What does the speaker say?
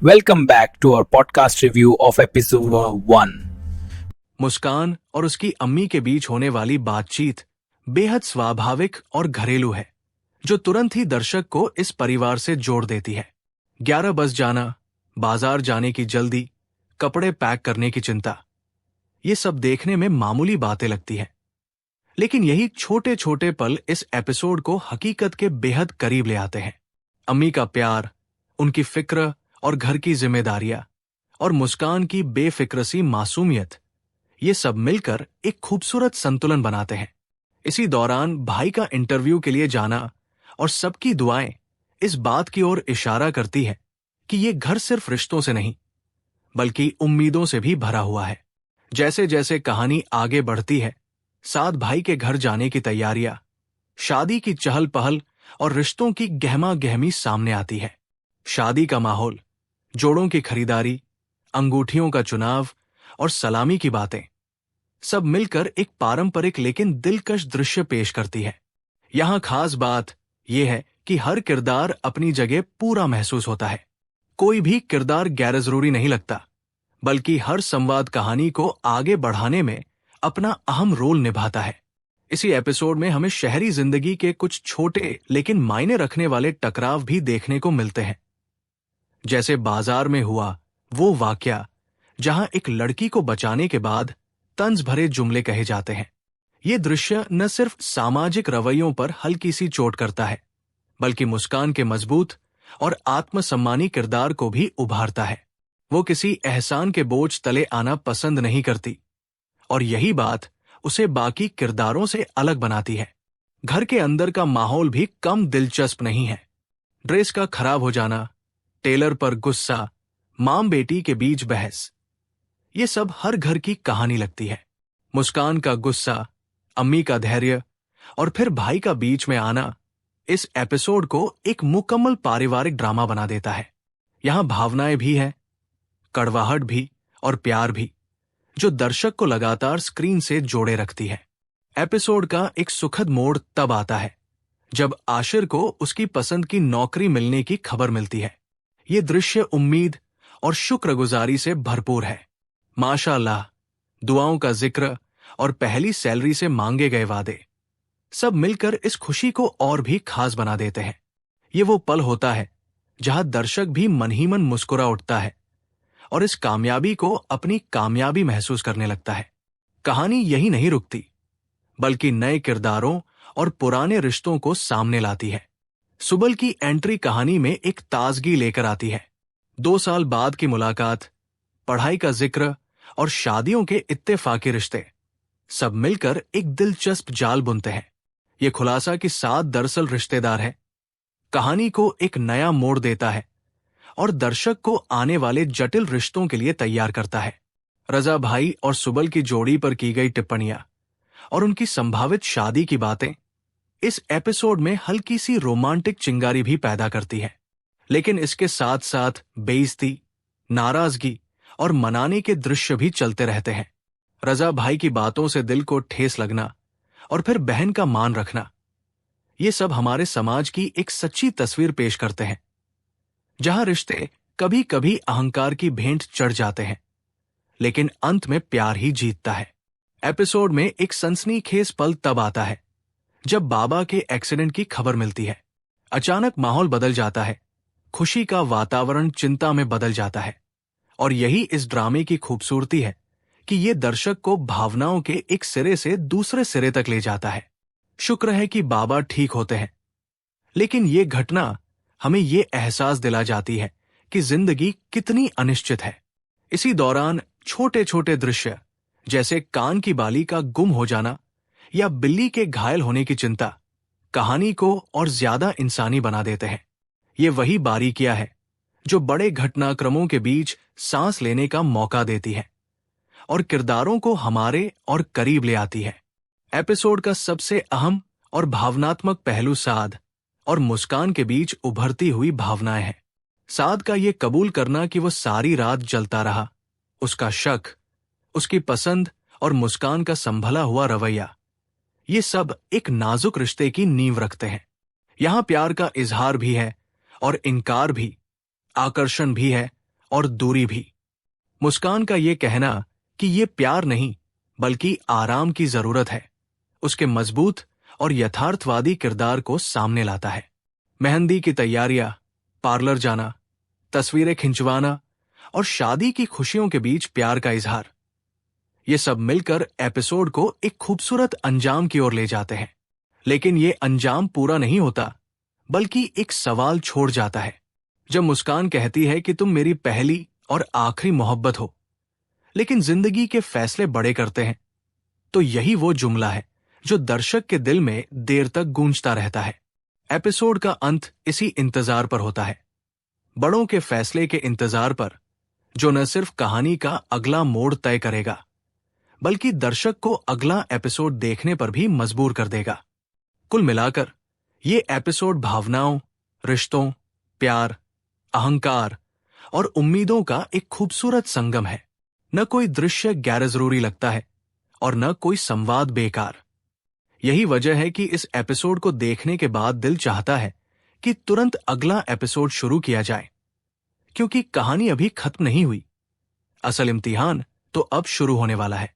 Welcome back to our podcast review of episode 1. मुस्कान और उसकी अम्मी के बीच होने वाली बातचीत बेहद स्वाभाविक और घरेलू है, जो तुरंत ही दर्शक को इस परिवार से जोड़ देती है। 11 बज जाना, बाजार जाने की जल्दी, कपड़े पैक करने की चिंता, ये सब देखने में मामूली बातें लगती हैं। लेकिन यही छोटे छोटे पल इस एपिसोड को हकीकत के बेहद करीब ले आते हैं। अम्मी का प्यार, उनकी फिक्र और घर की जिम्मेदारियां, और मुस्कान की बेफिक्र सी मासूमियत, ये सब मिलकर एक खूबसूरत संतुलन बनाते हैं। इसी दौरान भाई का इंटरव्यू के लिए जाना और सबकी दुआएं इस बात की ओर इशारा करती है कि ये घर सिर्फ रिश्तों से नहीं, बल्कि उम्मीदों से भी भरा हुआ है। जैसे जैसे कहानी आगे बढ़ती है, साथ भाई के घर जाने की तैयारियां, शादी की चहल पहल और रिश्तों की गहमा गहमी सामने आती है। शादी का माहौल, जोड़ों की खरीदारी, अंगूठियों का चुनाव और सलामी की बातें, सब मिलकर एक पारंपरिक लेकिन दिलकश दृश्य पेश करती है। यहां खास बात यह है कि हर किरदार अपनी जगह पूरा महसूस होता है। कोई भी किरदार गैर जरूरी नहीं लगता, बल्कि हर संवाद कहानी को आगे बढ़ाने में अपना अहम रोल निभाता है। इसी एपिसोड में हमें शहरी जिंदगी के कुछ छोटे लेकिन मायने रखने वाले टकराव भी देखने को मिलते हैं। जैसे बाजार में हुआ वो वाकया जहां एक लड़की को बचाने के बाद तंज भरे जुमले कहे जाते हैं। ये दृश्य न सिर्फ सामाजिक रवैयों पर हल्की सी चोट करता है, बल्कि मुस्कान के मजबूत और आत्मसम्मानी किरदार को भी उभारता है। वो किसी एहसान के बोझ तले आना पसंद नहीं करती, और यही बात उसे बाकी किरदारों से अलग बनाती है। घर के अंदर का माहौल भी कम दिलचस्प नहीं है। ड्रेस का खराब हो जाना, टेलर पर गुस्सा, मां बेटी के बीच बहस, ये सब हर घर की कहानी लगती है। मुस्कान का गुस्सा, अम्मी का धैर्य और फिर भाई का बीच में आना इस एपिसोड को एक मुकम्मल पारिवारिक ड्रामा बना देता है। यहां भावनाएं भी हैं, कड़वाहट भी और प्यार भी, जो दर्शक को लगातार स्क्रीन से जोड़े रखती है। एपिसोड का एक सुखद मोड़ तब आता है जब आशिर को उसकी पसंद की नौकरी मिलने की खबर मिलती है। ये दृश्य उम्मीद और शुक्रगुजारी से भरपूर है। माशाअल्लाह, दुआओं का जिक्र और पहली सैलरी से मांगे गए वादे, सब मिलकर इस खुशी को और भी खास बना देते हैं। ये वो पल होता है जहां दर्शक भी मन ही मन मुस्कुरा उठता है और इस कामयाबी को अपनी कामयाबी महसूस करने लगता है। कहानी यही नहीं रुकती, बल्कि नए किरदारों और पुराने रिश्तों को सामने लाती है। सुबल की एंट्री कहानी में एक ताजगी लेकर आती है। 2 साल बाद की मुलाकात, पढ़ाई का जिक्र और शादियों के इत्तेफाकी रिश्ते, सब मिलकर एक दिलचस्प जाल बुनते हैं। ये खुलासा कि सात दरअसल रिश्तेदार हैं, कहानी को एक नया मोड़ देता है और दर्शक को आने वाले जटिल रिश्तों के लिए तैयार करता है। रजा भाई और सुबल की जोड़ी पर की गई टिप्पणियां और उनकी संभावित शादी की बातें इस एपिसोड में हल्की सी रोमांटिक चिंगारी भी पैदा करती है। लेकिन इसके साथ साथ बेइज्जती, नाराजगी और मनाने के दृश्य भी चलते रहते हैं। रजा भाई की बातों से दिल को ठेस लगना और फिर बहन का मान रखना, ये सब हमारे समाज की एक सच्ची तस्वीर पेश करते हैं, जहां रिश्ते कभी कभी अहंकार की भेंट चढ़ जाते हैं, लेकिन अंत में प्यार ही जीतता है। एपिसोड में एक सनसनीखेज पल तब आता है जब बाबा के एक्सीडेंट की खबर मिलती है। अचानक माहौल बदल जाता है, खुशी का वातावरण चिंता में बदल जाता है, और यही इस ड्रामे की खूबसूरती है कि ये दर्शक को भावनाओं के एक सिरे से दूसरे सिरे तक ले जाता है। शुक्र है कि बाबा ठीक होते हैं, लेकिन ये घटना हमें ये एहसास दिला जाती है कि जिंदगी कितनी अनिश्चित है। इसी दौरान छोटे छोटे दृश्य, जैसे कान की बाली का गुम हो जाना या बिल्ली के घायल होने की चिंता, कहानी को और ज्यादा इंसानी बना देते हैं। ये वही बारीकियां है जो बड़े घटनाक्रमों के बीच सांस लेने का मौका देती है और किरदारों को हमारे और करीब ले आती है। एपिसोड का सबसे अहम और भावनात्मक पहलू साद और मुस्कान के बीच उभरती हुई भावनाएं हैं। साद का ये कबूल करना कि वो सारी रात जलता रहा, उसका शक, उसकी पसंद और मुस्कान का संभला हुआ रवैया, ये सब एक नाजुक रिश्ते की नींव रखते हैं। यहां प्यार का इजहार भी है और इनकार भी, आकर्षण भी है और दूरी भी। मुस्कान का ये कहना कि ये प्यार नहीं बल्कि आराम की जरूरत है, उसके मजबूत और यथार्थवादी किरदार को सामने लाता है। मेहंदी की तैयारियां, पार्लर जाना, तस्वीरें खिंचवाना और शादी की खुशियों के बीच प्यार का इजहार, ये सब मिलकर एपिसोड को एक खूबसूरत अंजाम की ओर ले जाते हैं। लेकिन ये अंजाम पूरा नहीं होता, बल्कि एक सवाल छोड़ जाता है। जब मुस्कान कहती है कि तुम मेरी पहली और आखिरी मोहब्बत हो, लेकिन जिंदगी के फैसले बड़े करते हैं, तो यही वो जुमला है जो दर्शक के दिल में देर तक गूंजता रहता है। एपिसोड का अंत इसी इंतजार पर होता है, बड़ों के फैसले के इंतजार पर, जो न सिर्फ कहानी का अगला मोड़ तय करेगा, बल्कि दर्शक को अगला एपिसोड देखने पर भी मजबूर कर देगा। कुल मिलाकर ये एपिसोड भावनाओं, रिश्तों, प्यार, अहंकार और उम्मीदों का एक खूबसूरत संगम है। न कोई दृश्य गैर जरूरी लगता है और न कोई संवाद बेकार। यही वजह है कि इस एपिसोड को देखने के बाद दिल चाहता है कि तुरंत अगला एपिसोड शुरू किया जाए, क्योंकि कहानी अभी खत्म नहीं हुई। असल इम्तिहान तो अब शुरू होने वाला है।